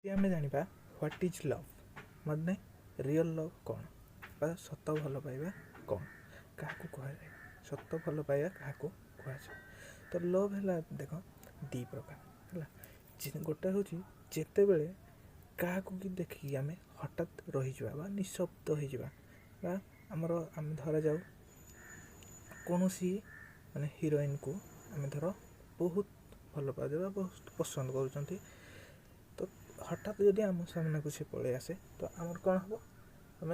आम जाना what is love माने रियल लव कौन बा सत भल पाइबा कौन क्या कहुए सत भल पाइबा क्या कहुए। तो लव है देख दी प्रकार है गोटे हूँ जिते बड़े क्या देखिकी आम हठात रही बा निशब्द हो आमर आम धरा जाऊ कौन माने हिरोइन को आम धर बहुत भल पाते बहुत पसंद कर तो हठात जदि आम सामने को सी पलि आसे तो आमर कौन हम आम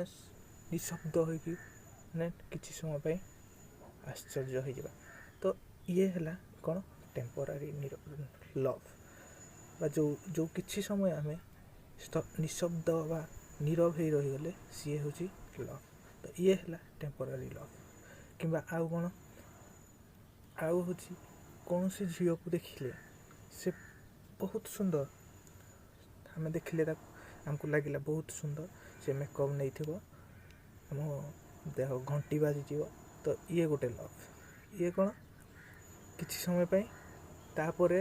निशब्द हो मैंने किसी समय आश्चर्य हो तो ये है कौन टेम्पोरारी लव बा जो किसी समय आम निशब्द बा नीरव हो रहीगले सी हूँ लव। तो ये है टेम्पोरारी लव कि आउ कौन आउ हूँ कौन सी झील को देखिले से बहुत सुंदर आम देखिले आमको लगे बहुत सुंदर से मेकअप नहीं थो आम देह घंटी बाजी तो ये गोटे लव। ये कौन किसी समय तापर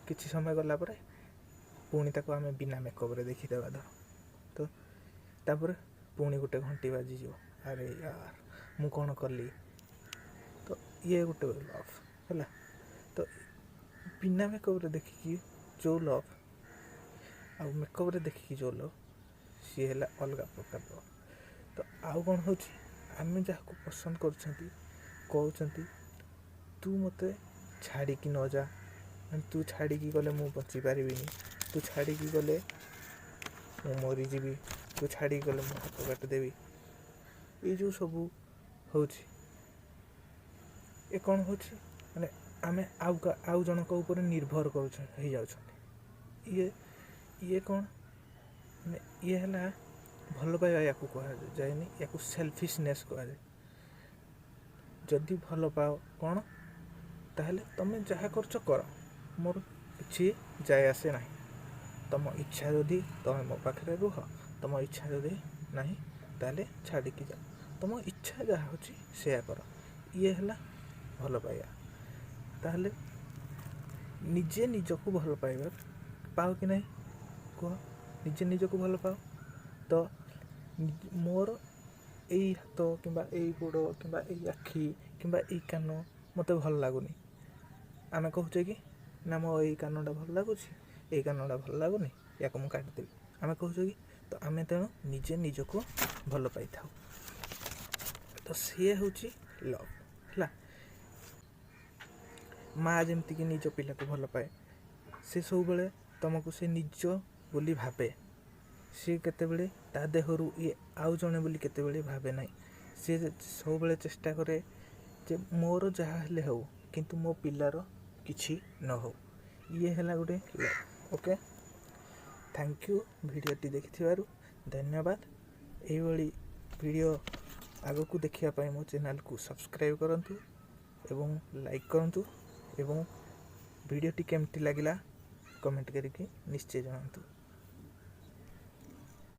किसी समय गला पुणी ताको आम बिना मेकअप रे देखीदेवा धर तो तापर पुणी गोटे घंटी बाजी अरे यार मु कौन कली तो ये गोटे लव है। तो बिना मेकअप रे देखिकी जो लव आ मेकअप रे देखिकी जो लव सी है अलग प्रकार लव। तो आउ कौन हो आम जहाँ पसंद कहते तू मत छाड़ी न जा तू छाड़ी गले मु बची पारि तू छाड़ी गले मु मरीजी तू छाड़ी गले मु हाथ काटिदेवी ये जो सब हो कौन हो माने आम आउ जनक ऊपर निर्भर कर ये कौन माने ये है भल पाइबा या कहुए या सेल्फिशनेस कहुए। जदि भल पाओ कौन ताहले तुम जहाँ कर मोर किसी जाए आसे ना तुम इच्छा जदि तुम मो पाखे रुह तुम इच्छा जदि ना ताहले छाड़ी जा तुम इच्छा जहाँ हो से कर ये है भल पाइबा। ताहले निजे निजक भल पाइबा पाओ कि नहीं कह निजे निजक भल पाओ तो मोर यही हाथ कि गोड़ कि आखि कि कान मत भल लगुनि आम कहचे कि ना मो यही कानटा भल लगुच यही कानटा भल लगुनि या मुझे काटिदेवी आम कहचे कि तो आम तेणु निजे निजक भल पाई था। तो सी हूँ लव है माँ जमती कि निज पिला को भल पाए से सब बेले तुमको से निज बोली भावे सी केतेबेले ता देहरु ये आउ जणे बोली केतेबेले भावे ना सी सब बेले चेष्टा करे जे मोर जहाँ हेले हो किंतु मो पिलार किछि न हो ये है गोटे लव। ओके थैंक यू भिडियोटी देखि धन्यवाद। यही वीडियो आगो को देखिया मो चैनल को सब्सक्राइब करंतु एवं लाइक करंतु एवं वीडियोटी केमती लगिला कमेंट करके निश्चय जनातु।